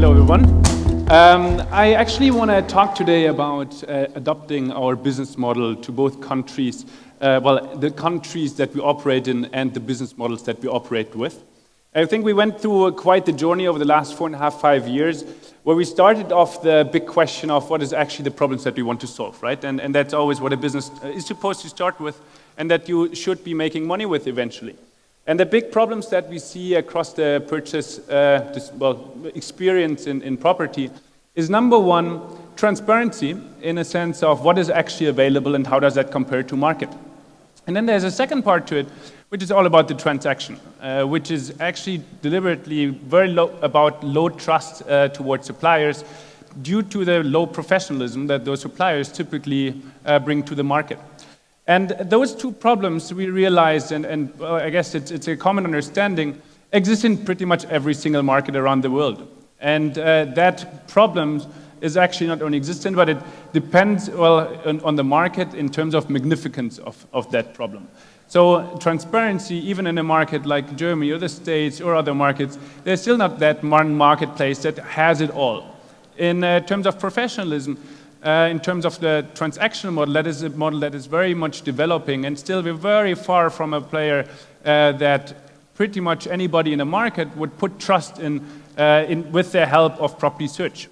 Hello, everyone. I actually want to talk today about adopting our business model to both countries, the countries that we operate in and the business models that we operate with. I think we went through quite the journey over the last 4.5, 5 years, where we started off the big question of what is actually the problems that we want to solve, right? And that's always what a business is supposed to start with, and that you should be making money with eventually. And the big problems that we see across the purchase experience in property is, number one, transparency in a sense of what is actually available and how does that compare to market. And then there's a second part to it, which is all about the transaction, which is actually deliberately very low, about low trust towards suppliers due to the low professionalism that those suppliers typically bring to the market. And those two problems we realized, and I guess it's a common understanding, exist in pretty much every single market around the world. And that problem is actually not only existent, but it depends on the market in terms of magnificence of that problem. So transparency, even in a market like Germany or the States or other markets, there's still not that one marketplace that has it all. In terms of professionalism, in terms of the transactional model, that is a model that is very much developing, and still we're very far from a player that pretty much anybody in the market would put trust in with the help of property search.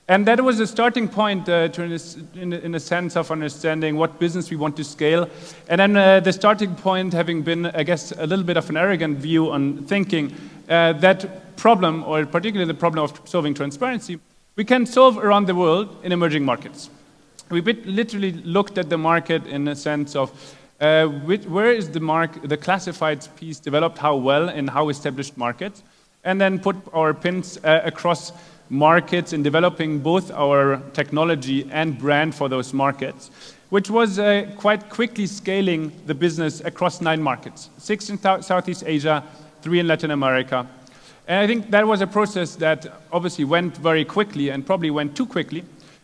And that was a starting point in a sense of understanding what business we want to scale. And then the starting point having been, I guess, a little bit of an arrogant view on thinking that problem, or particularly the problem of solving transparency, we can solve around the world in emerging markets. We literally looked at the market in a sense of where is the classifieds piece developed how well in how established markets, and then put our pins across markets in developing both our technology and brand for those markets, which was quite quickly scaling the business across 9 markets, 6 in Southeast Asia, 3 in Latin America. And I think that was a process that obviously went very quickly and probably went too quickly.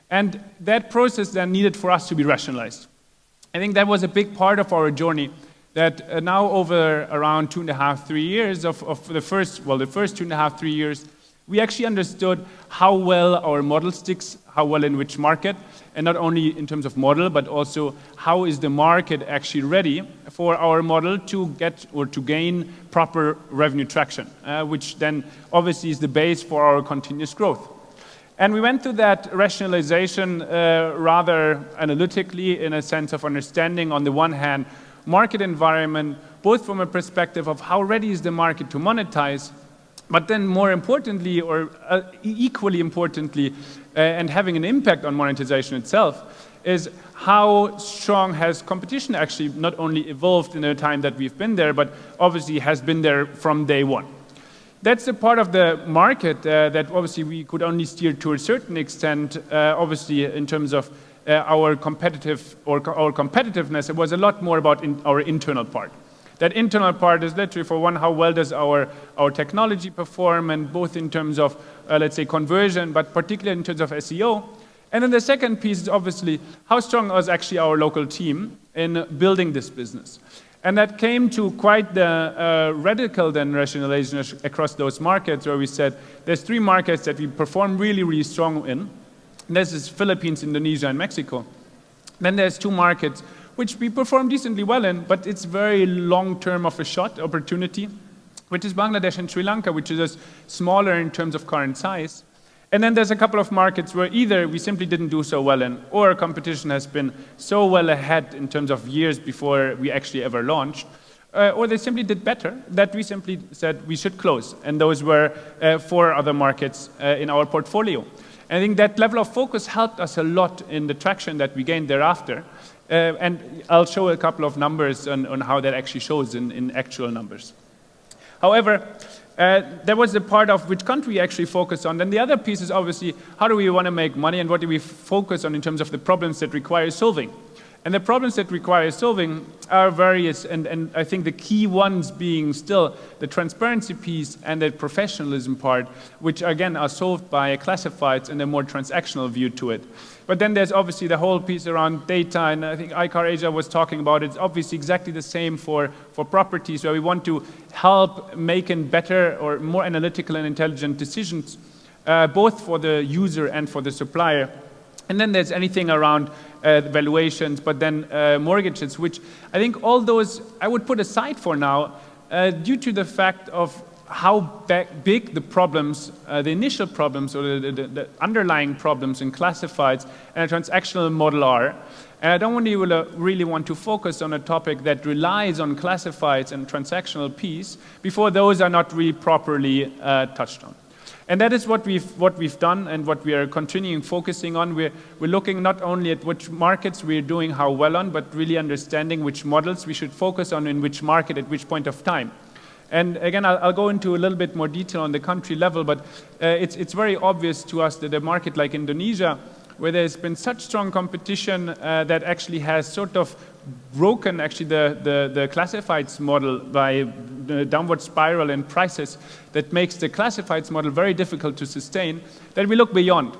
And that process then needed for us to be rationalized. I think that was a big part of our journey, that now over around 2.5, 3 years of the first 2.5, 3 years, we actually understood how well our model sticks, how well in which market, and not only in terms of model, but also how is the market actually ready for our model to get or to gain proper revenue traction, which then obviously is the base for our continuous growth. And we went through that rationalization rather analytically in a sense of understanding, on the one hand, market environment, both from a perspective of how ready is the market to monetize, but then more importantly, or equally importantly, and having an impact on monetization itself, is how strong has competition actually not only evolved in the time that we've been there, but obviously has been there from day one. That's the part of the market that obviously we could only steer to a certain extent, obviously in terms of our competitiveness. It was a lot more about our internal part. That internal part is literally, for one, how well does our technology perform, and both in terms of, let's say, conversion, but particularly in terms of SEO. And then the second piece is obviously how strong was actually our local team in building this business. And that came to quite the radical then rationalization across those markets, where we said there's 3 markets that we perform really, really strong in. And this is Philippines, Indonesia, and Mexico. Then there's 2 markets which we perform decently well in, but it's very long-term of a shot opportunity, which is Bangladesh and Sri Lanka, which is just smaller in terms of current size. And then there's a couple of markets where either we simply didn't do so well in, or competition has been so well ahead in terms of years before we actually ever launched, or they simply did better, that we simply said we should close. And those were 4 other markets in our portfolio. And I think that level of focus helped us a lot in the traction that we gained thereafter. And I'll show a couple of numbers on how that actually shows in actual numbers. However, that was the part of which country we actually focus on. Then the other piece is obviously how do we want to make money, and what do we focus on in terms of the problems that require solving. And the problems that require solving are various, and I think the key ones being still the transparency piece and the professionalism part, which again are solved by classifieds and a more transactional view to it. But then there's obviously the whole piece around data, and I think iCar Asia was talking about it. It's obviously exactly the same for properties, where we want to help making better or more analytical and intelligent decisions both for the user and for the supplier. And then there's anything around valuations, but then mortgages, which I think all those I would put aside for now due to the fact of how big the problems, the initial problems or the underlying problems in classifieds and a transactional model are. And I don't really want to focus on a topic that relies on classifieds and transactional piece before those are not really properly touched on. And that is what we've done and what we are continuing focusing on. We're looking not only at which markets we're doing how well on, but really understanding which models we should focus on in which market at which point of time. And again, I'll go into a little bit more detail on the country level, but it's very obvious to us that a market like Indonesia, where there's been such strong competition that actually has sort of broken actually the classifieds model by the downward spiral in prices that makes the classifieds model very difficult to sustain, that we look beyond.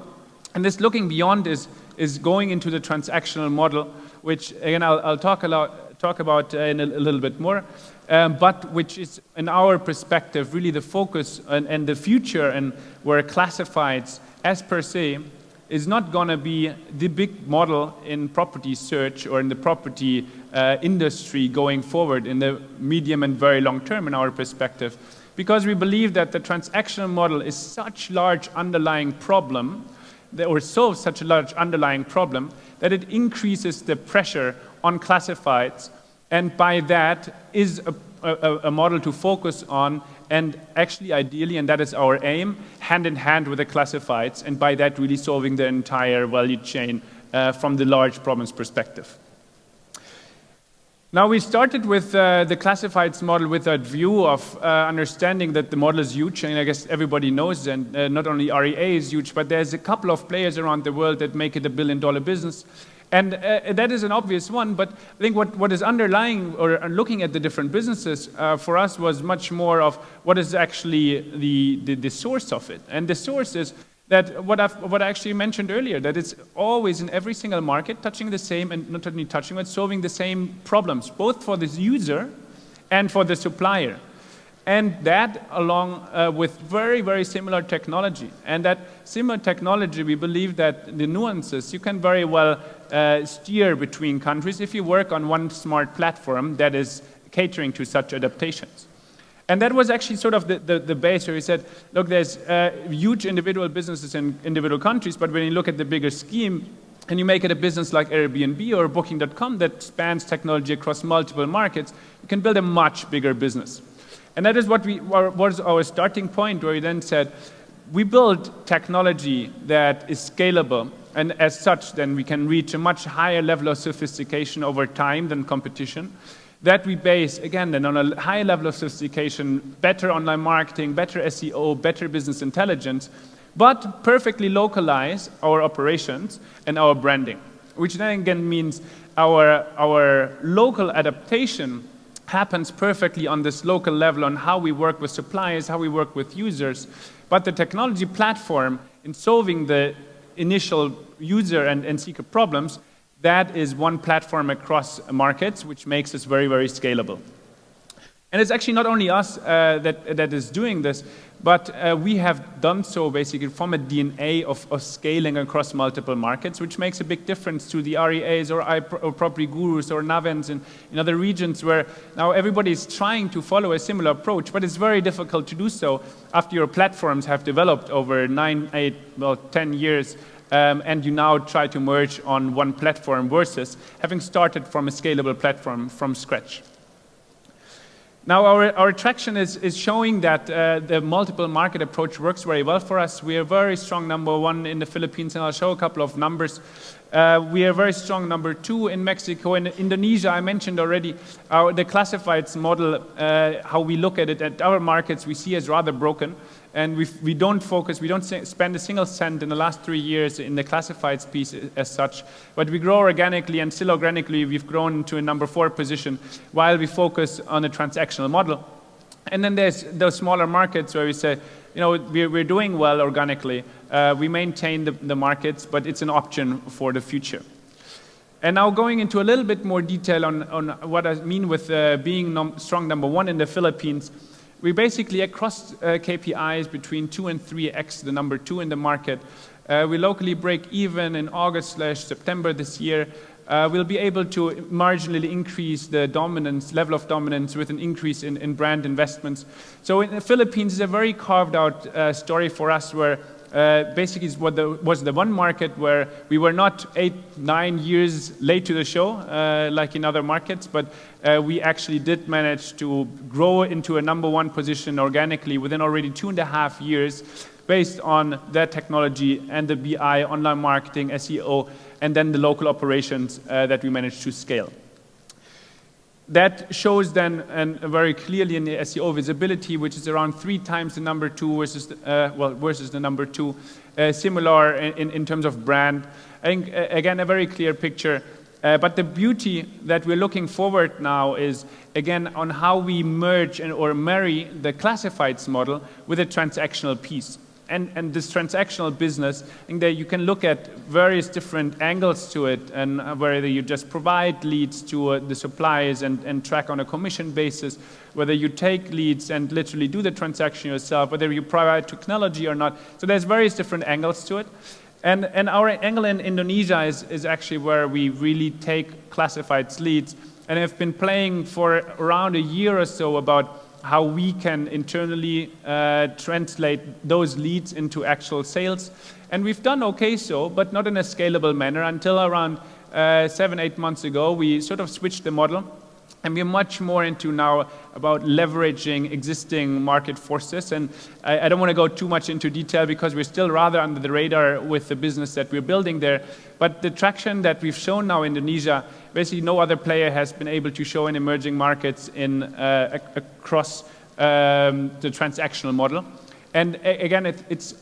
And this looking beyond is going into the transactional model, which again I'll talk about in a little bit more. But which is, in our perspective, really the focus and the future, and where classifieds, as per se, is not going to be the big model in property search or in the property industry going forward in the medium and very long term, in our perspective, because we believe that the transactional model is such large underlying problem, or solves such a large underlying problem, that it increases the pressure on classifieds. And by that is a model to focus on, and actually ideally, and that is our aim, hand in hand with the classifieds, and by that really solving the entire value chain from the large problems perspective. Now we started with the classifieds model with that view of understanding that the model is huge, and I guess everybody knows, and not only REA is huge, but there's a couple of players around the world that make it a billion-dollar business. And that is an obvious one, but I think what is underlying or looking at the different businesses for us was much more of what is actually the source of it. And the source is that what I actually mentioned earlier, that it's always in every single market touching the same, and not only touching, but solving the same problems, both for the user and for the supplier. And that along with very, very similar technology. And that similar technology, we believe that the nuances, you can very well steer between countries if you work on one smart platform that is catering to such adaptations. And that was actually sort of the base where we said, look, there's huge individual businesses in individual countries, but when you look at the bigger scheme, and you make it a business like Airbnb or Booking.com that spans technology across multiple markets, you can build a much bigger business. And that is what was our starting point, where we then said, we build technology that is scalable, and as such, then we can reach a much higher level of sophistication over time than competition. That we base, again, then on a higher level of sophistication, better online marketing, better SEO, better business intelligence, but perfectly localize our operations and our branding, which then again means our local adaptation happens perfectly on this local level on how we work with suppliers, how we work with users. But the technology platform in solving the initial user and seeker problems, that is one platform across markets, which makes us very, very scalable. And it's actually not only us that is doing this, but we have done so basically from a DNA of scaling across multiple markets, which makes a big difference to the REAs or property gurus or Navens in other regions where now everybody is trying to follow a similar approach, but it's very difficult to do so after your platforms have developed over 10 years, and you now try to merge on one platform versus having started from a scalable platform from scratch. Now, our traction is showing that the multiple market approach works very well for us. We are very strong number one in the Philippines, and I'll show a couple of numbers. We are very strong number two in Mexico. In Indonesia, I mentioned already, the classifieds model, how we look at it at our markets, we see as rather broken. And we don't spend a single cent in the last 3 years in the classifieds piece as such, but we grow organically, and still organically we've grown to a number 4 position while we focus on a transactional model. And then there's those smaller markets where we say, you know, we're doing well organically. We maintain the markets, but it's an option for the future. And now going into a little bit more detail on what I mean with being strong number one in the Philippines. we basically, across KPIs, between 2 and 3x the number 2 in the market. We locally break even in August/September this year. We'll be able to marginally increase the level of dominance with an increase in brand investments. So in the Philippines is a very carved out story for us, where basically was the one market where we were not 8-9 years late to the show, like in other markets, but we actually did manage to grow into a number 1 position organically within already 2.5 years, based on that technology and the BI, online marketing, SEO, and then the local operations that we managed to scale. That shows then very clearly in the SEO visibility, which is around 3 times the number 2 versus the number 2. Similar in terms of brand. I think, again, a very clear picture. But the beauty that we're looking forward now is, again, on how we merge or marry the classifieds model with a transactional piece. And this transactional business, I think that you can look at various different angles to it, and whether you just provide leads to the suppliers and track on a commission basis, whether you take leads and literally do the transaction yourself, whether you provide technology or not. So there's various different angles to it. And our angle in Indonesia is actually where we really take classifieds leads, and have been playing for around a year or so about how we can internally translate those leads into actual sales. And we've done okay so, but not in a scalable manner. Until around 7-8 months ago, we sort of switched the model. And we're much more into now about leveraging existing market forces. And I don't want to go too much into detail because we're still rather under the radar with the business that we're building there. But the traction that we've shown now in Indonesia, basically no other player has been able to show in emerging markets across the transactional model. And again, it's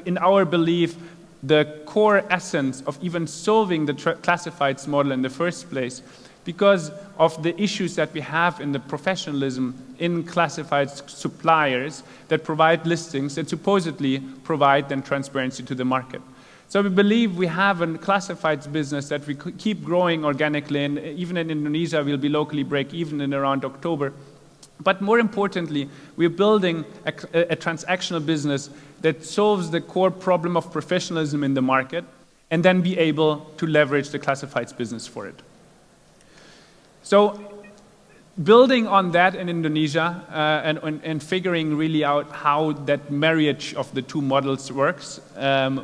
in our belief, the core essence of even solving the classifieds model in the first place, because of the issues that we have in the professionalism in classified suppliers that provide listings that supposedly provide then transparency to the market. So we believe we have a classifieds business that we keep growing organically, and even in Indonesia we'll be locally break even in around October. But more importantly, we're building a transactional business that solves the core problem of professionalism in the market, and then be able to leverage the classifieds business for it. So building on that in Indonesia and figuring really out how that marriage of the two models works,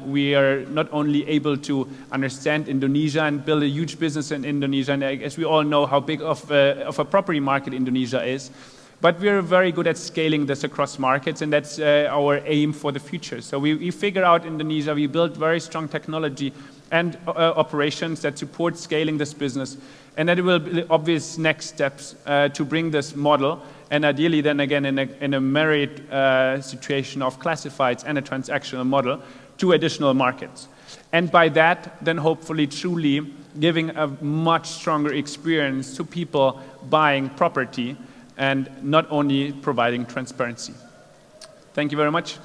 we are not only able to understand Indonesia and build a huge business in Indonesia, and as we all know how big of a property market Indonesia is, but we're very good at scaling this across markets, and that's our aim for the future. So we figure out Indonesia, we build very strong technology and operations that support scaling this business. And that will be the obvious next steps to bring this model, and ideally then again in a married situation of classifieds and a transactional model, to additional markets. And by that, then hopefully truly giving a much stronger experience to people buying property, and not only providing transparency. Thank you very much.